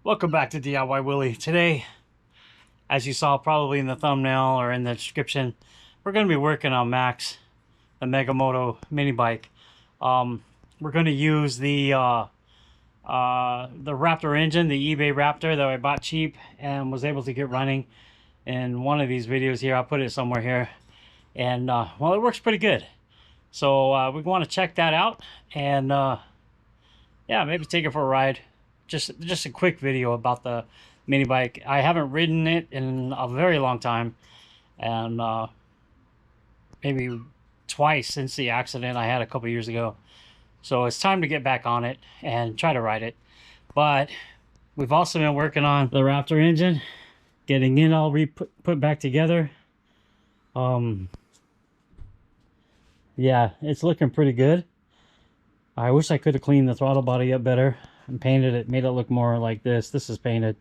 Welcome back to DIY Willy. Today, as you saw probably in the thumbnail or in the description, we're going to be working on Max, the Megamoto mini bike. We're going to use the Raptor engine, the eBay Raptor that I bought cheap and was able to get running in one of these videos here. I'll put it somewhere here. And well, it works pretty good. So we want to check that out and yeah, maybe take it for a ride. Just a quick video about the mini bike. I haven't ridden it in a very long time, and maybe twice since the accident I had a couple years ago. So it's time to get back on it and try to ride it. But we've also been working on the Raptor engine, getting it all put back together. Yeah, it's looking pretty good. I wish I could have cleaned the throttle body up better and painted it, made it look more like this. This is painted,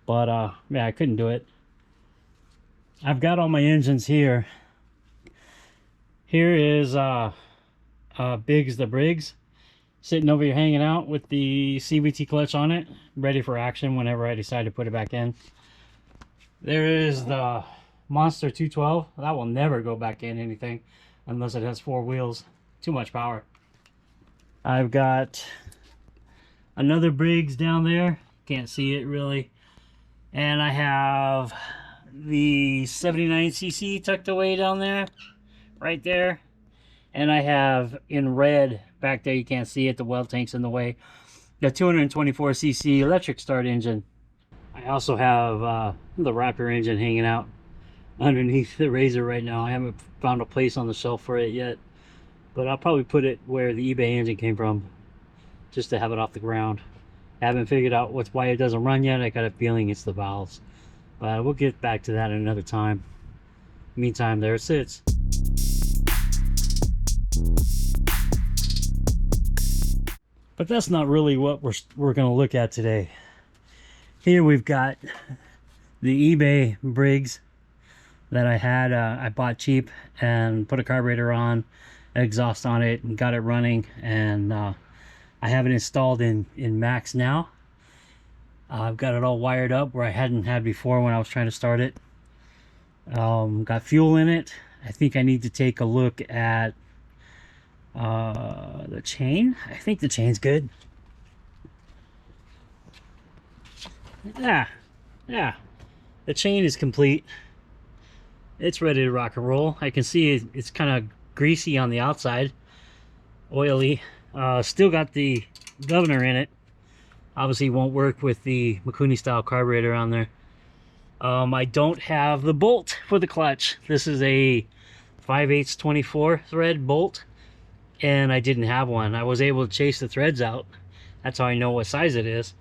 but yeah, I couldn't do it. I've got all my engines here. Here is Briggs, the Briggs, sitting over here hanging out with the CVT clutch on it, ready for action whenever I decide to put it back in. There is the Monster 212. That will never go back in anything unless it has 4 wheels. Too much power. I've got another Briggs down there, can't see it really, and I have the 79cc tucked away down there, right there, and I have in red back there, you can't see it, the well tank's in the way, the 224cc electric start engine. I also have the Raptor engine hanging out underneath the Razor right now. I haven't found a place on the shelf for it yet, but I'll probably put it where the eBay engine came from, just to have it off the ground. I haven't figured out why it doesn't run yet. I got a feeling it's the valves, but we'll get back to that another time. Meantime, there it sits. But that's not really what we're going to look at today. Here we've got the eBay Briggs that I had. I bought cheap and put a carburetor on, exhaust on it, and got it running, and I have it installed in Max now. I've got it all wired up where I hadn't had before when I was trying to start it. Got fuel in it. I think I need to take a look at the chain. I think the chain's good. Yeah, the chain is complete. It's ready to rock and roll. I can see it's kind of greasy on the outside, oily. Still got the governor in it. Obviously won't work with the Mikuni style carburetor on there. I don't have the bolt for the clutch. This is a 5/8 24 thread bolt, and I didn't have one. I was able to chase the threads out. That's how I know what size it is.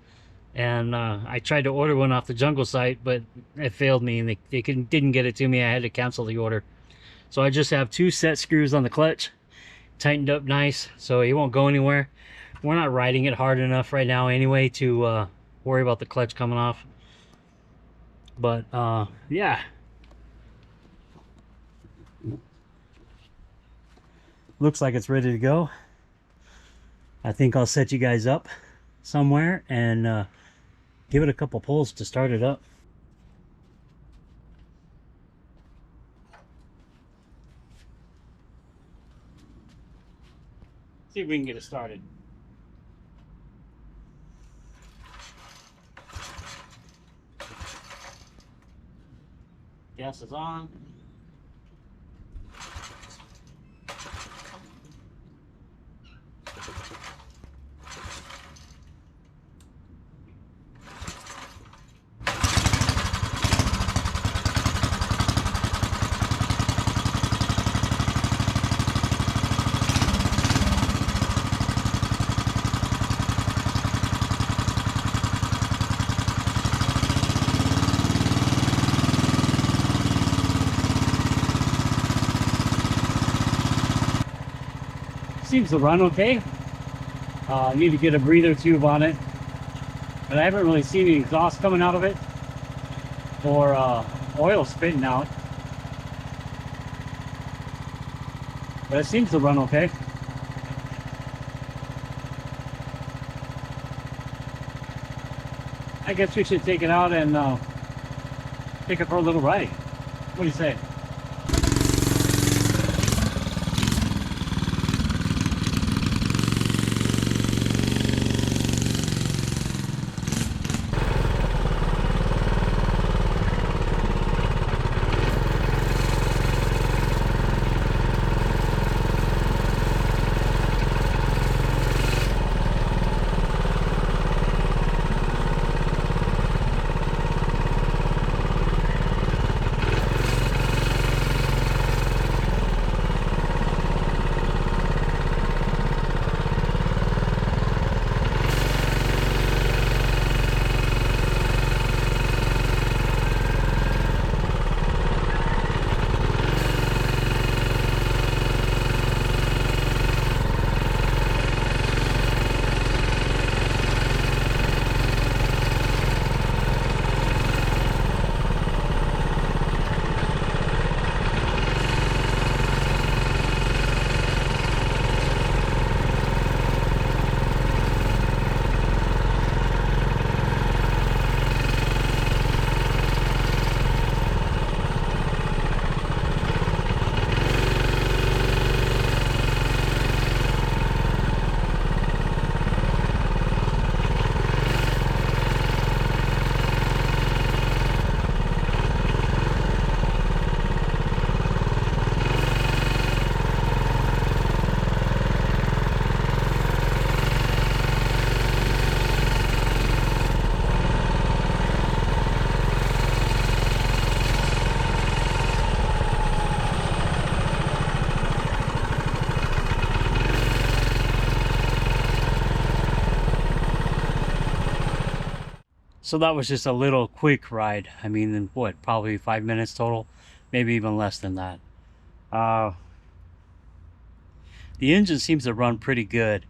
And I tried to order one off the Jungle site, but it failed me, and they didn't get it to me. I had to cancel the order. So I just have 2 set screws on the clutch, tightened up nice, so it won't go anywhere. We're not riding it hard enough right now anyway to worry about the clutch coming off. But yeah, looks like it's ready to go. I think I'll set you guys up somewhere and give it a couple pulls to start it up. See if we can get it started. Gas is on. Seems to run okay. I need to get a breather tube on it, but I haven't really seen any exhaust coming out of it or oil spitting out. But it seems to run okay. I guess we should take it out and take it for a little ride. What do you say? So that was just a little quick ride. I mean, what, probably 5 minutes total, maybe even less than that. The engine seems to run pretty good.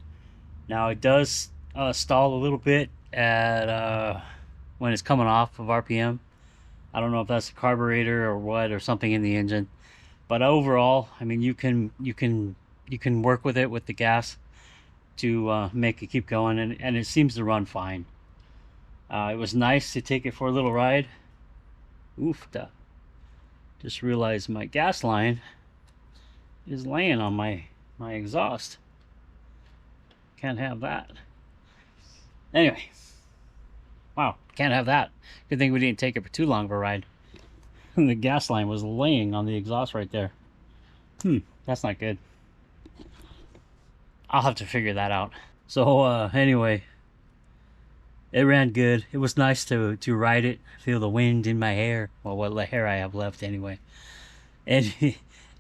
Now it does stall a little bit at when it's coming off of RPM. I don't know if that's the carburetor or what, or something in the engine. But overall, I mean, you can work with it with the gas to make it keep going, and it seems to run fine. It was nice to take it for a little ride. Oofta. Just realized my gas line is laying on my exhaust. Can't have that. Anyway. Wow, can't have that. Good thing we didn't take it for too long of a ride. The gas line was laying on the exhaust right there. That's not good. I'll have to figure that out. So anyway, it ran good. It was nice to ride it, feel the wind in my hair. Well, what hair I have left anyway. And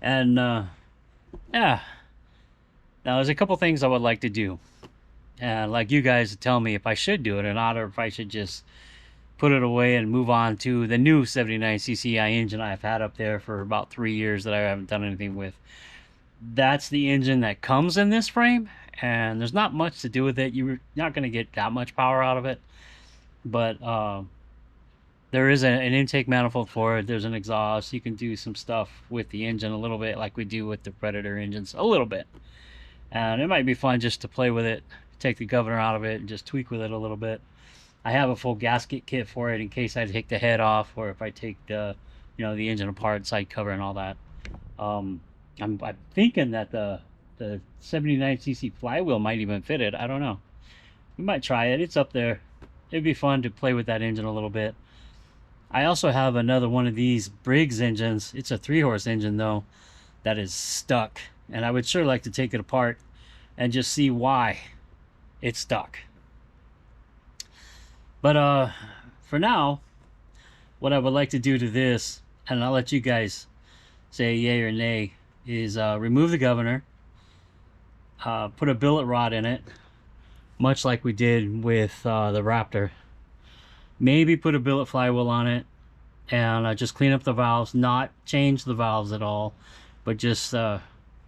yeah. Now there's a couple things I would like to do. Like you guys tell me if I should do it or not, or if I should just put it away and move on to the new 79cc engine I've had up there for about 3 years that I haven't done anything with. That's the engine that comes in this frame, and there's not much to do with it. You're not going to get that much power out of it, but there is an intake manifold for it. There's an exhaust. You can do some stuff with the engine a little bit like we do with the Predator engines, a little bit. And it might be fun just to play with it, take the governor out of it, and just tweak with it a little bit. I have a full gasket kit for it in case I take the head off, or if I take the, the engine apart, side cover and all that. I'm thinking that the 79cc flywheel might even fit it. I don't know. We might try it. It's up there. It'd be fun to play with that engine a little bit. I also have another one of these Briggs engines. It's a 3-horse engine though, that is stuck, and I would sure like to take it apart and just see why it's stuck. But for now, what I would like to do to this, and I'll let you guys say yay or nay, is remove the governor, put a billet rod in it, much like we did with the Raptor. Maybe put a billet flywheel on it, and just clean up the valves, not change the valves at all, but just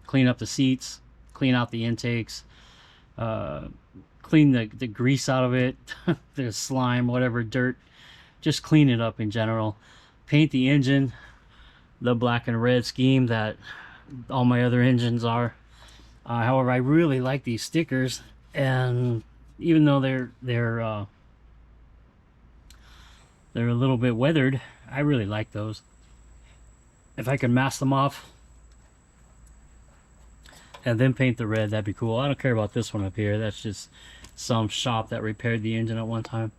clean up the seats, clean out the intakes, clean the grease out of it, the slime, whatever, dirt, just clean it up in general. Paint the engine the black and red scheme that all my other engines are. However, I really like these stickers, and even though they're They're a little bit weathered. I really like those. If I could mask them off and then paint the red, that'd be cool. I don't care about this one up here. That's just some shop that repaired the engine at one time.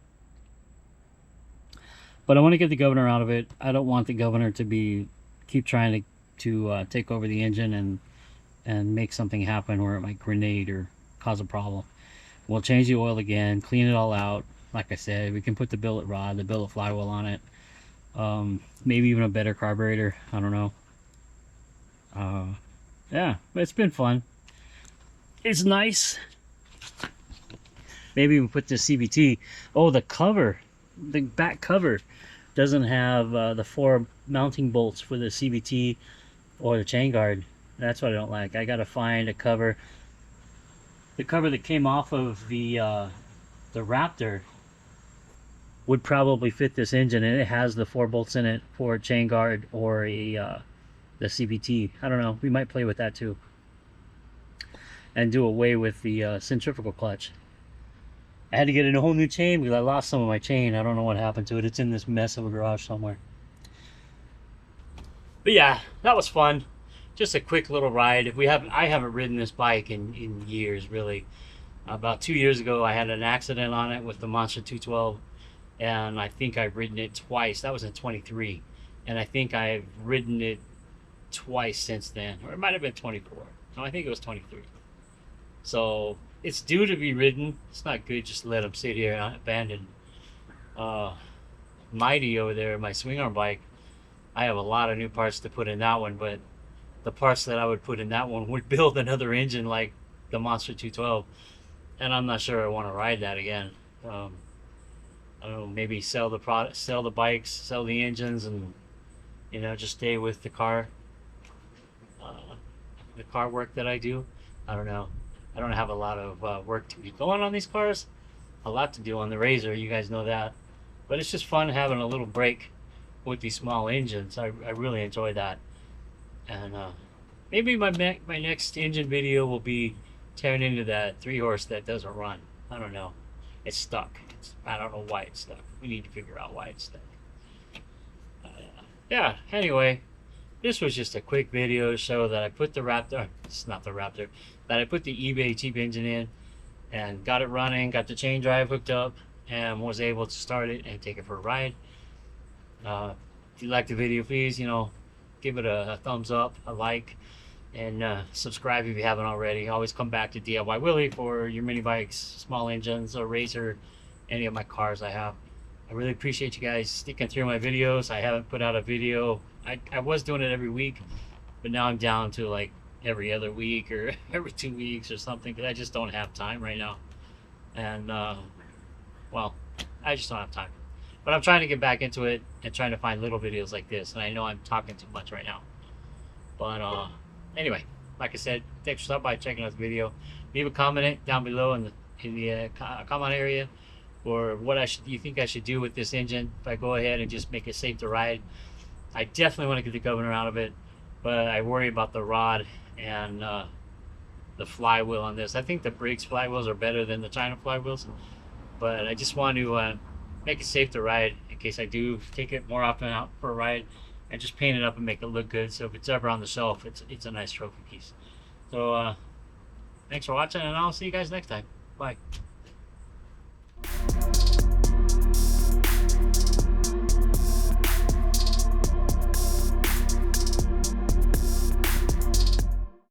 But I want to get the governor out of it. I don't want the governor to keep trying to take over the engine and make something happen where it might grenade or cause a problem. We'll change the oil again, clean it all out. Like I said, we can put the billet rod, the billet flywheel on it. Maybe even a better carburetor. I don't know. Yeah, it's been fun. It's nice. Maybe we put the CVT. Oh, the cover, the back cover doesn't have the 4 mounting bolts for the CVT or the chain guard. That's what I don't like. I gotta find a cover. The cover that came off of the Raptor would probably fit this engine, and it has the 4 bolts in it for a chain guard or the CVT. I don't know. We might play with that too, and do away with the centrifugal clutch. I had to get a whole new chain because I lost some of my chain. I don't know what happened to it. It's in this mess of a garage somewhere. But yeah, that was fun. Just a quick little ride. I haven't ridden this bike in years, really. About 2 years ago, I had an accident on it with the Monster 212, and I think I've ridden it twice. That was in 23, and I think I've ridden it twice since then, or it might have been 24. No, I think it was 23. So it's due to be ridden. It's not good just to let them sit here and abandoned. Mighty over there, my swing arm bike, I have a lot of new parts to put in that one, but the parts that I would put in that one would build another engine like the Monster 212, and I'm not sure I want to ride that again. I don't know, maybe sell the product, sell the bikes, sell the engines, and just stay with the car work that I do. I don't know. I don't have a lot of work to be going on these cars. A lot to do on the Razor, you guys know that. But it's just fun having a little break with these small engines. I really enjoy that. And maybe my next engine video will be tearing into that 3-horse that doesn't run. I don't know. It's stuck. I don't know why it's stuck. We need to figure out why it's stuck. Yeah, anyway, this was just a quick video to show that I put the Raptor, it's not the Raptor, that I put the eBay cheap engine in and got it running, got the chain drive hooked up, and was able to start it and take it for a ride. If you like the video, please, give it a thumbs up, a like, and subscribe if you haven't already. Always come back to DIY Willy for your mini bikes, small engines, or Razor, any of my cars I have. I really appreciate you guys sticking through my videos. I haven't put out a video. I was doing it every week, but now I'm down to like every other week or every 2 weeks or something, because I just don't have time right now. And well, I just don't have time. But I'm trying to get back into it and trying to find little videos like this. And I know I'm talking too much right now. But anyway, like I said, thanks for stopping by, checking out the video. Leave a comment down below in the comment area, or what you think I should do with this engine if I go ahead and just make it safe to ride. I definitely want to get the governor out of it, but I worry about the rod and the flywheel on this. I think the Briggs flywheels are better than the China flywheels, but I just want to make it safe to ride in case I do take it more often out for a ride, and just paint it up and make it look good, so if it's ever on the shelf, it's a nice trophy piece. So thanks for watching, and I'll see you guys next time. Bye.